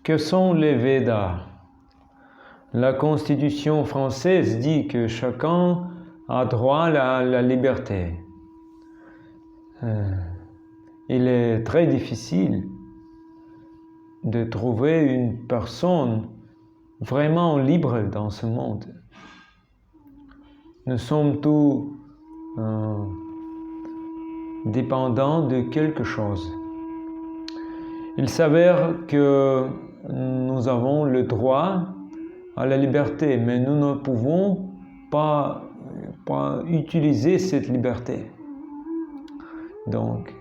Que sont les Védas? La Constitution française dit que chacun a droit à la liberté. Il est très difficile de trouver une personne vraiment libre dans ce monde. Nous sommes tous dépendants de quelque chose. Il s'avère que nous avons le droit à la liberté, mais nous ne pouvons pas utiliser cette liberté. Donc,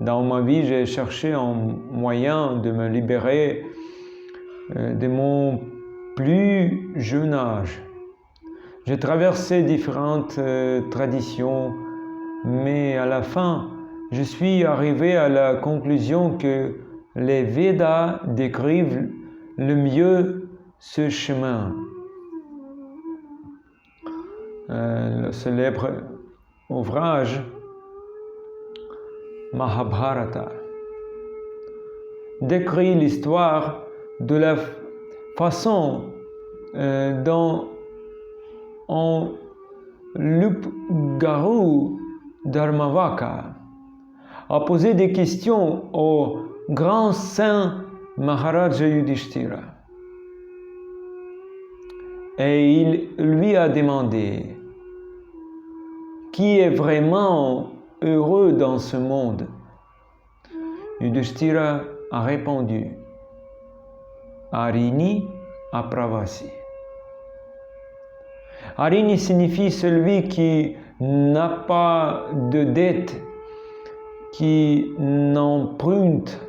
dans ma vie, j'ai cherché un moyen de me libérer de mon plus jeune âge. J'ai traversé différentes traditions, mais à la fin, je suis arrivé à la conclusion que les Védas décrivent le mieux ce chemin. Le célèbre ouvrage Mahabharata décrit l'histoire de la façon dont Lupgaru Dharmavaka a posé des questions au grand saint Maharaja Yudhishthira. Et il lui a demandé qui est vraiment heureux dans ce monde. Yudhishthira a répondu Arini Apravasi. Arini signifie celui qui n'a pas de dette, qui n'emprunte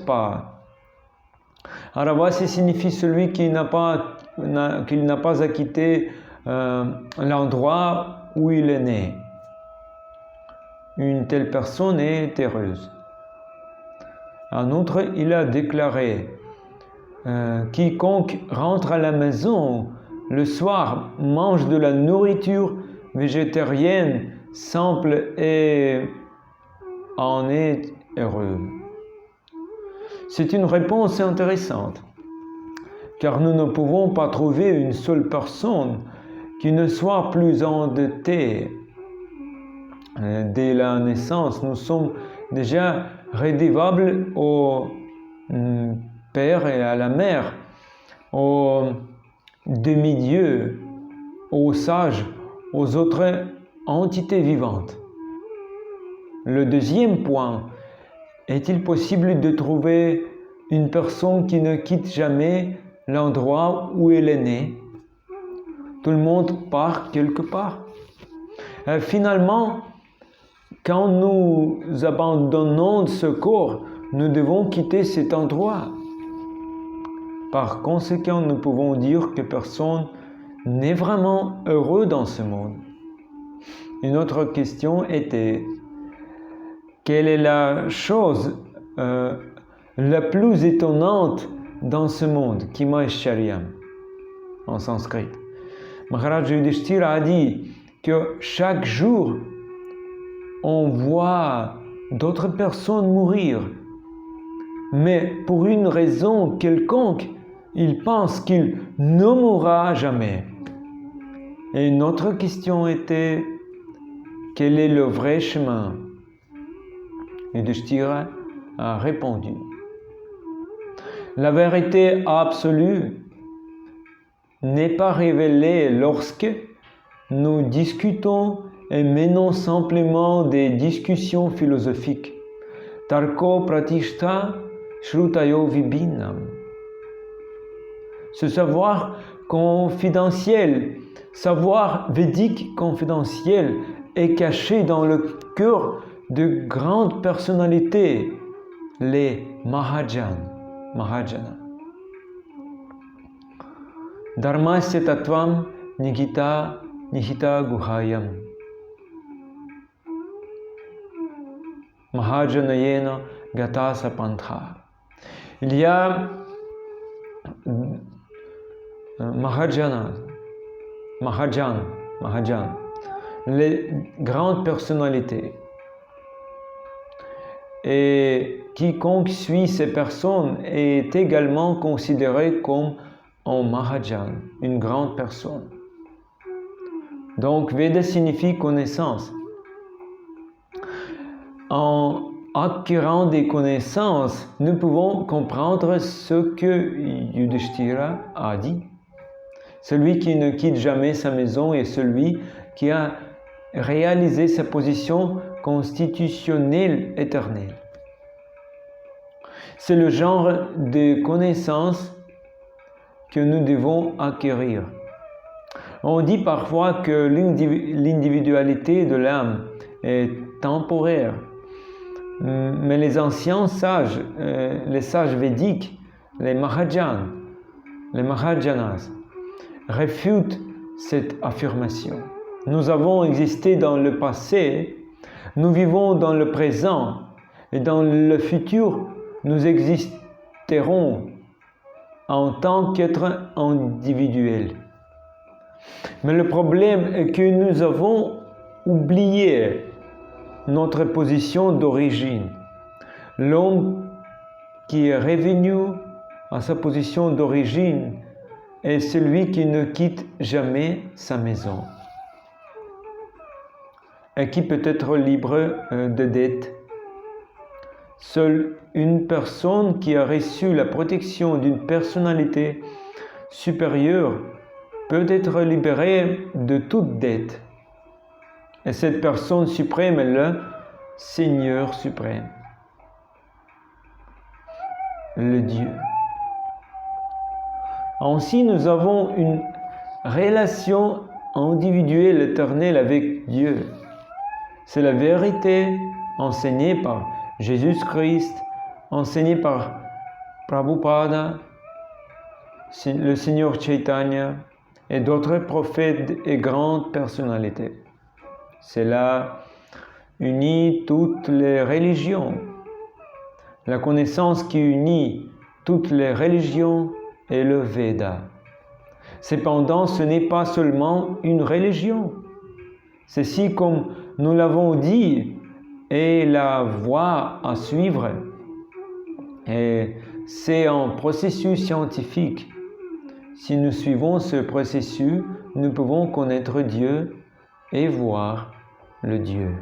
pas. Aravasi signifie celui qui n'a pas acquitté l'endroit où il est né. Une telle personne est heureuse. En outre, il a déclaré quiconque rentre à la maison le soir mange de la nourriture végétarienne simple et en est heureux. C'est une réponse intéressante, car nous ne pouvons pas trouver une seule personne qui ne soit plus endettée. Dès la naissance, nous sommes déjà redevables au père et à la mère, aux demi-dieux, aux sages, aux autres entités vivantes. Le deuxième point, est-il possible de trouver une personne qui ne quitte jamais l'endroit où elle est née? Tout le monde part quelque part. Finalement, quand nous abandonnons ce corps, nous devons quitter cet endroit. Par conséquent, nous pouvons dire que personne n'est vraiment heureux dans ce monde. Une autre question était, quelle est la chose la plus étonnante dans ce monde, Kimaishcharyam, en sanskrit? Maharaja Yudhishthira a dit que chaque jour, on voit d'autres personnes mourir, mais pour une raison quelconque, il pense qu'il ne mourra jamais. Et une autre question était, quel est le vrai chemin? Yudhishthira a répondu, la vérité absolue n'est pas révélée lorsque nous discutons et menons simplement des discussions philosophiques. Tarko pratishta shrutayo vibhinam. Ce savoir confidentiel, savoir védique confidentiel est caché dans le cœur de grandes personnalités, les Mahajana. Dharmasya tattvam nihita guhayam. Mahajanayena gata sapantha. Il y a Mahajan, les grandes personnalités. et quiconque suit ces personnes est également considéré comme un Mahajan, une grande personne. Donc, Veda signifie connaissance. En acquérant des connaissances, nous pouvons comprendre ce que Yudhishthira a dit. Celui qui ne quitte jamais sa maison est celui qui a réalisé sa position constitutionnelle éternelle. C'est le genre de connaissances que nous devons acquérir. On dit parfois que l'individualité de l'âme est temporaire, mais les anciens sages, les sages védiques, les Mahajanas, réfutent cette affirmation. Nous avons existé dans le passé, nous vivons dans le présent et dans le futur, nous existerons en tant qu'être individuel. Mais le problème est que nous avons oublié notre position d'origine. L'homme qui est revenu à sa position d'origine est celui qui ne quitte jamais sa maison et qui peut être libre de dettes. Seule une personne qui a reçu la protection d'une personnalité supérieure peut être libérée de toute dette. Et cette personne suprême est le Seigneur suprême, le Dieu. Ainsi, nous avons une relation individuelle éternelle avec Dieu. C'est la vérité enseignée par Jésus-Christ, enseignée par Prabhupada, le Seigneur Chaitanya et d'autres prophètes et grandes personnalités. Cela unit toutes les religions. La connaissance qui unit toutes les religions est le Veda. Cependant, ce n'est pas seulement une religion. Ceci, comme nous l'avons dit, est la voie à suivre. Et c'est un processus scientifique. Si nous suivons ce processus, nous pouvons connaître Dieu et voir le Dieu.